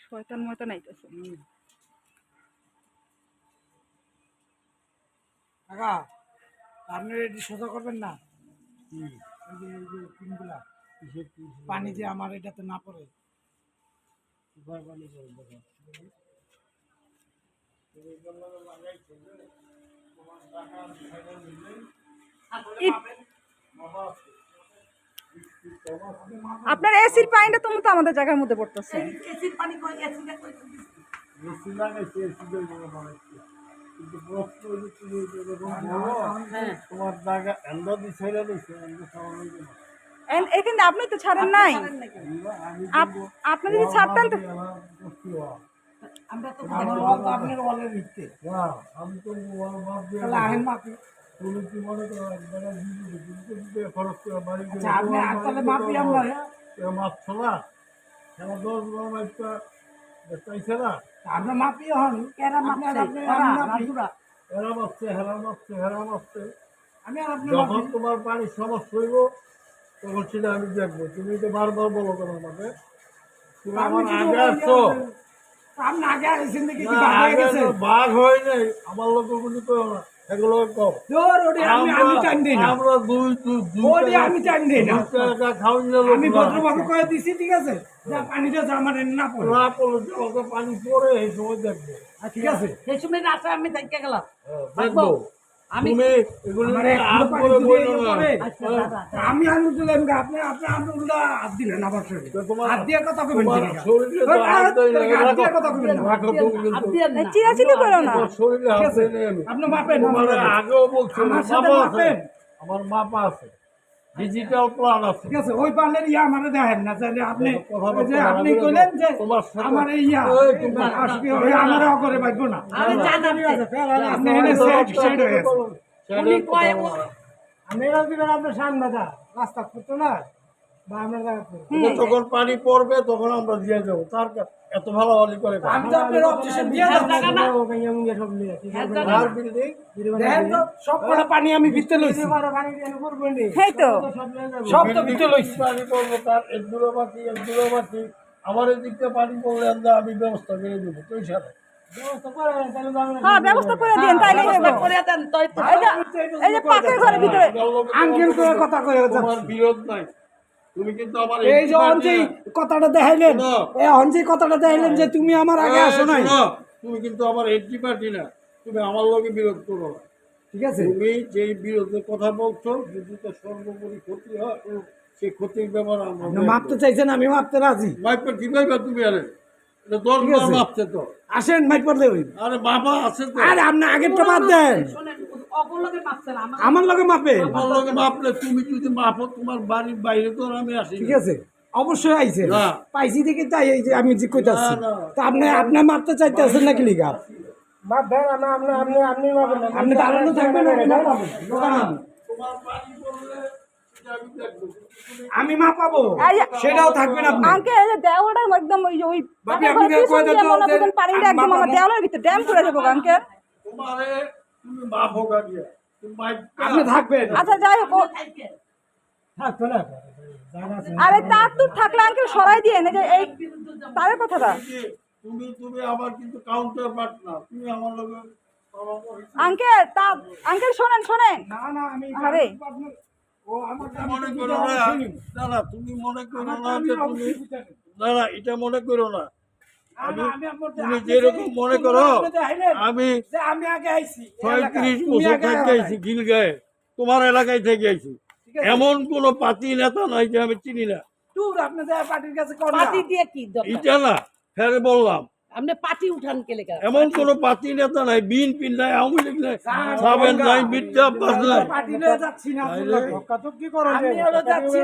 শয়তান ময়তান আইতেছে। কাকা আপনি এটি সোজা করবেন না, এই যে পিনগুলা পানি যে আমার এটাতে না পড়ে। আপনার এসির পানিটা তো মতো আমাদের জায়গার মধ্যে পড়তেছে। এসির পানি কই এসিটা কই এসি লাগাইছে এসি দিয়ে বানাইছে কিন্তু প্রশ্ন হচ্ছে তুমি যখন বলো তোমার জায়গা এন্ডা দি ছেড়ে দিছে এন্ডা খাওয়া হইবে না এখানে আপনি তো ছাড়েন নাই। আপনি যদি ছাড়তেন তো আমরা তো আপনার ওয়ালের ভিত্তি আমি তো ওয়াল মাপ দিয়ে তাহলে আহেন মাপি। তুমি কি মনে করো একবার দিদি খরচ করে বাড়ি আচ্ছা আপনি তাহলে মাপি আমরা মাপ ছলা আমার 10-12 মাইপটা চাইছে না আমরা মাপি হন কেরা মাপি আপনি মাপুরা হেরা মাপছে আমি আর আপনি যখন তোমার পানির সমস্যা হইব তখন সেটা আমি দেখবো। তুমি তো বারবার বলো কেন আমাকে তুমি আমার আগে আসছো আপনি আগে আইছেন নাকি কি বাদ হয়ে গেছে? বাঘ হয় নাই আমার লোক গুলি তো না এগুলো কম জোর ওডি আমি টাইম দেই না আমরা ওডি আমি টাইম দেই না টাকা খাওয়াই না আমি ভদ্রভাবে কয়ে দিছি ঠিক আছে যা পানিটা যা আমার না পড়ে না পড়লে যখন পানি পড়ে এই সময় দেখবো ঠিক আছে সেই সময় রাতে আমি দেখে গেলাম দেখবো আমি তুমি এগুলো মানে আগ করে বইলো না আচ্ছা দাদা আমি আনু দিলাম আপনি আপনি আপনি উল্টা হাত দিলেন আবার শরীরে হাত দিয়ে কথা কইবেন তোমার না শরীরে তো হাত দেয় না হাত দিয়ে কথা কইবেন না রাখো তুমি কিন্তু আপনি আর না চিরাচিরি করো না। তোমার শরীরে হাত দেয় না আমি আপনি মাপেন তোমার আগেও বলছি আমার সাথে মাপা আছে মাপেন আমার মাপা আছে ডিজিটাল প্ল্যান আছে ঠিক আছে ওই পার্লের ইয়া আমারে দেখেন না তাহলে আপনি কথা ওই যে বলতে আপনি পারবে না। কইলেন যে তোমার সাথে- আমার এই ইয়া ওই তুমি আসবে ওই আমারে অকরে পাইবো না আমি জানি ঠিক আছে ফের আপনি এনে সেট হয়ে গেছে উনি কয় আমি এরা দিবেন আপনার সামনে দা রাস্তা করতো না বা আমরা যখন পানি পড়বে তখন আমরা দিয়ে যাবো তার এত ভালো ভালো করে আমি তো আপনার অবজেকশন দিয়ে জায়গা না। যাচ্ছি আর বিল্ডিং দেখেন তো সব কটা পানি আমি ভিতরে লইছি এই তো সব তো ভিতরে লইছি পানি পড়বো তার একদুলো বাকি আমার এদিকটা পানি পড়লে আমি ব্যবস্থা করে দেবো তুই সাথে হ্যাঁ ব্যবস্থা করে দিন তাইলে হইব। করে দেন তাই তো এই যে পাকের ঘরের ভিতরে আঙ্কেল করে কথা কয়ে তোমার বিরোধ নাই তুমি কিন্তু আমার এই যে অঞ্চি কথাটা দেখাইলেন শোনো। এই অঞ্চি কথাটা দেখাইলেন যে তুমি আমার আগে আসো নাই শোনো, তুমি কিন্তু আমার এডি পার্টি না তুমি আমার লোকে বিরোধ করো না ঠিক আছে তুমি যেই বিরোধের কথা বলছো যদি তো সর্বোপরি ক্ষতি হয় সেই ক্ষতির ব্যাপারে আমরা আপনি মাপতে চাইছেন আমি মাপতে রাজি মাইপে কি পাইবা তুমি আরে এটা 10 ঠিক বার আছে। মাপছে তো আসেন মাইপ পড়লে ওই আরে বাবা আছে তো আরে আপনি আগেরটা বাদ দেন শুনেন অগলকে পাচ্ছেন আমার আমার লগে মাপে আমার লোকে মাপলে তুমি যদি মাপো তোমার বাড়ির বাইরে তো আর আমি আসি ঠিক আছে অবশ্যই আইছে না। পাইছি দেখে তাই এই যে আমি যে কইতাছি না, না। তা আপনি আপনি মাপতে চাইতেছেন নাকি লিগা আপনি দাঁড়ানো থাকবেন আমি মাপাবো দোকান আমি। তোমার পানি পড়লে সেটা আমি দেখবো কিন্তু তুমি আমি মাপাবো এই যে সেটাও থাকবেন আপনি আঙ্কেল এই যে দেওয়ালটার একদম ওই যে ওই ভাবি, পাকের আপনি ঘরের পিছন কয়ে দিয়ে দেন তো মনে যে করেন পানিটা একদম আমার দেওয়ালের ভিতরে ড্যাম করে দেবো আঙ্কেল। তোমারে তুমি মাপো গাড়িয়া তুমি মাইপ আপনি থাকবেন আচ্ছা যাই হোক থাকবেন না জানা আছে আরে তার তো থাকলে আঙ্কেল সরাই দিয়ে এই যে এই তারের কথাটা তুমি তুমি আমার কিন্তু কাউন্টার পার্ট না তুমি আমার লোকে আঙ্কেল তা আঙ্কেল শোনেন শোনেন না না আমি আরে। ও আমার মনে করো না দাদা তুমি মনে করো না যে তুমি দাদা এটা মনে করো না তুমি যেরকম মনে করো আমি আমি আগে আইছি 35 বছর থেকে আইছি গিলগায়ে তোমার এলাকায় থেকে আইছি এমন কোন পাতি নেতা নাই যে আমি চিনি না টুর আপনি যে পার্টির কাছে কোন পাটি দিয়ে কি দরকার এটা না ফের বললাম আপনি পাটি উঠান কে লেখা এমন কোন পাতি নেতা নাই বিএনপি নাই আওয়ামী লীগ নাই সাবেন নাই মির্জা আব্বাস নাই পার্টি লয়ে যাচ্ছি না তো কি করো আমি হলো যাচ্ছি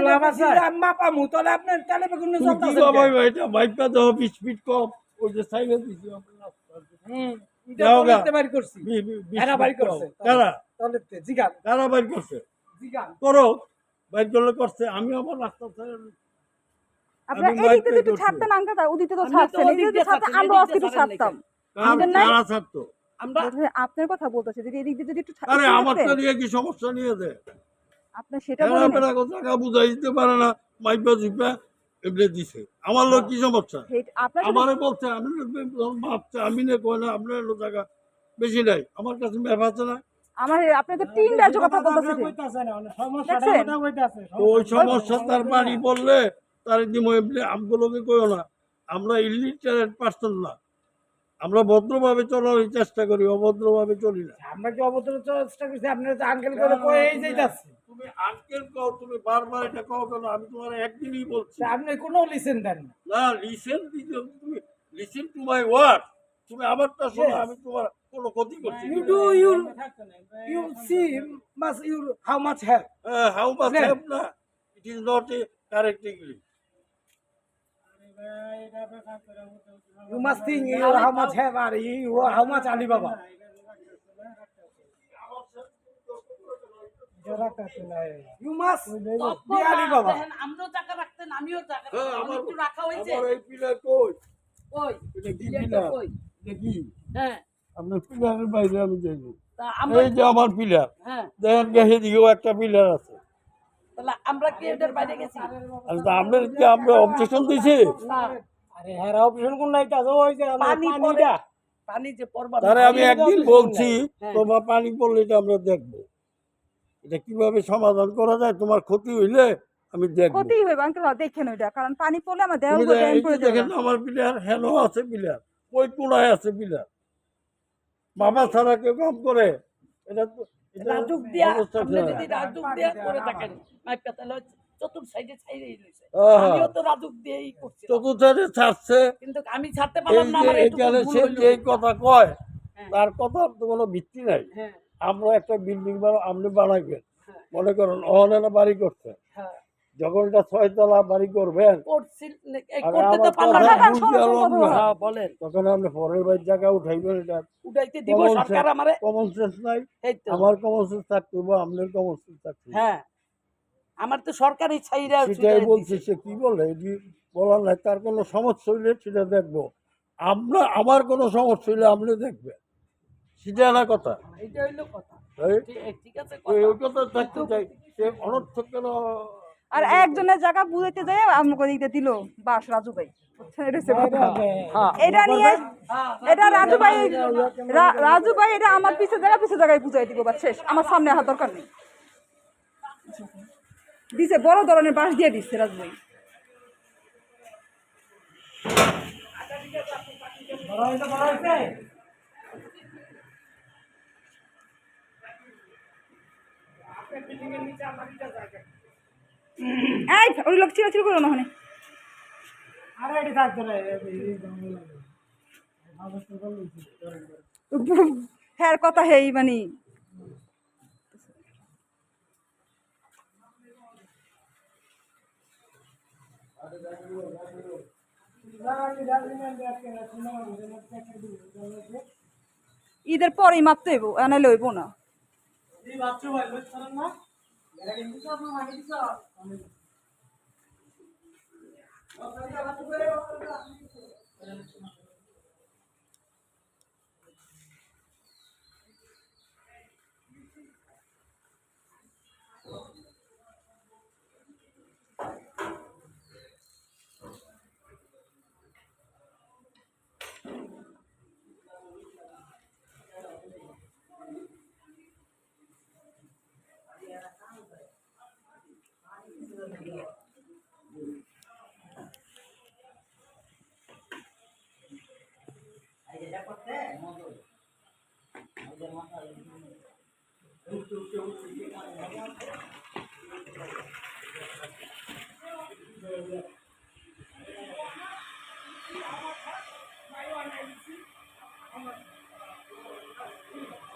আম্মা পামু তাহলে আপনার তাহলে বেগুন তুমি জব কি আছে বাবা এটা বাইকটা দাও 20 ফিট কম ওই যে সাইকেল দিছি এটা করতে বাড়ি করছি এরা বাড়ি করছে কারা তাহলে জিগান কারা বাইর করছে জিগান করো বাইর করলে করছে আমি আমার রাস্তা ছেড়ে আপনার আমি এই দিকটা মাইক একটু করছি। ছাড়তেন আঙ্কেল তা ওদিকে তো আমি তো ছাড়ছেন ওদিক এদিকে দিয়ে ছাড়তেন ছাড়ছি, আমরা এদিক আজকে দিয়ে একটু ছাড়ার ছাড়তাম লেগে। নাই? কারা ছাড়তো আমরা আপনার কথা বলতেছে যদি এদিক দিয়ে যদি একটু আরে আমার তো ছাড়তেন নিয়ে কি সমস্যা নিয়ে দেয় আপনি সেটা বলেন এরা জায়গা বুঝাই দিতে পারে না মাইপা ঝুপা এমনি দিছে আমার লোক কি সমস্যা আপনার সাথে- আমারে বলছে আমি ভাবছে আমি না কই না আপনার জায়গা বেশি নাই আমার কাছে ম্যাপ আছে না আমার আপনি তো তিন রাজ্য কথা বলতেছে দেখছেন? তো ওই সমস্যা তার বাড়ি বললে তার দিমো এমনি আমগুলোকে কইও না আমরা ইলিটারেট পার্সন না আমরা ভদ্রভাবে চলার চেষ্টা করি অভদ্রভাবে চলি না আমরা কি অবতর চেষ্টা করছি আপনারা তো আঙ্কেল করে কই এই যাইতাছে তুমি আজকের কও তুমি বারবার এটা কও কেন আমি তোমার একদিনই বলছি আপনি কোনো লিসেন দেন না না লিসেন দিতে তুমি লিসেন টু মাই ওয়ার্ড তুমি আমারটা শোনো আমি তোমার কোনো ক্ষতি করছি you do you see must you how much help how much have না it is not a correct English you must think you how much have are you how much Alibaba you must be Alibaba আমরাও টাকা রাখতেন আমিও টাকা হ্যাঁ রাখতাম। আমার একটু রাখা হয়েছে আমার এই পিলার কই কই এটা কি পিলারটা পিলার কই? এটা কি হ্যাঁ আপনার পিলারের বাইরে আমি যাইব তা আমরা এই যে আমার পিলার হ্যাঁ দেখেন গেছে দিকেও একটা পিলার আছে তাহলে আমরা কি এটার বাইরে গেছি আর তা আপনার কি আমরা অবজেকশন দিছি না আরে হ্যাঁ অপশন কোন নাই তো ওই যে পানি পড়ে পানি যে পড়বা তারে আমি একদিন বলছি হ্যাঁ। তোমার পানি পড়লে এটা আমরা দেখবো এটা কিভাবে সমাধান করা যায় তোমার ক্ষতি হইলে আমি দেখবো ক্ষতি হইবে আঙ্কেল দেখেন ওইটা কারণ পানি পড়লে আমার দেহ তুমি ড্যাম করে যাবে দেখেন আমার পিলার হেন আছে পিলার ওই কোনায় আছে পিলার বাবা ছাড়া কেউ কাম করে এটা তো এটা রাজুক দিয়া অবস্থা আপনি খারাপ। যদি রাজুক দিয়া করে থাকেন মাইপটা তাহলে চতুর্থ সাইডে ছাইড়েই রইছে আহা। আমিও তো রাজুক দিয়েই করছি চতুর্থারে ছাড়ছে কিন্তু আমি ছাড়তে এই পারলাম না যে আমার একটু এখানে ভুল সে হইলো। যে কথা কয় হ্যাঁ। তার কথার তো কোনো ভিত্তি নাই হ্যাঁ আমরা একটা বিল্ডিং আপনি বানাইবেন হ্যাঁ। মনে করেন অনেক বাড়ি করছে হ্যাঁ যখন এটা 6 তলা বাড়ি করবেন করছি এই আর করতে তো আমার পারলাম কথা না বুঝতে পারলাম না। হ্যাঁ বলেন তখন আপনি পরের বাড়ির জায়গা উঠাইবেন এটা উঠাইতে দিব সরকার আমারে কমন সেন্স নাই এই তো আমার কমন সেন্স থাকতে হবে আপনার কমন সেন্স থাকতে হবে। হ্যাঁ আমার তো সরকারি ছাইরা সেটাই বলছি সে কি বলে এটি বলার নাই তার কোনো সমস্যা হইলে সেটা দেখবো আমরা আমার কোনো সমস্যা হইলে আপনি দেখবেন সেটা না কথা এটা হইলো কথা এই ঠিক আছে ওই কথা থাকতে চাই সে অনর্থক কেন আর একজনের জায়গা বুঝাইতে যায় আমাকে দিতে দিল বাস রাজু ভাই বুঝছেন? এটা হচ্ছে কথা। এটা নিয়ে এটা রাজু ভাই রাজু ভাই এটা আমার পিছে জায়গায় বুঝাই দিব বা শেষ আমার সামনে আসার দরকার নেই দিছে বড় ধরনের বাস দিয়ে দিচ্ছে রাজু ভাই এই ওই লোক ছিল করো না ওখানে আরে এটি থাকতে রে হ্যাঁ কথা হেই মানে ঈদের পরেই মাপতে হইব এনে লইব না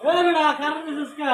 এ বেটা কারণ দিছিস কা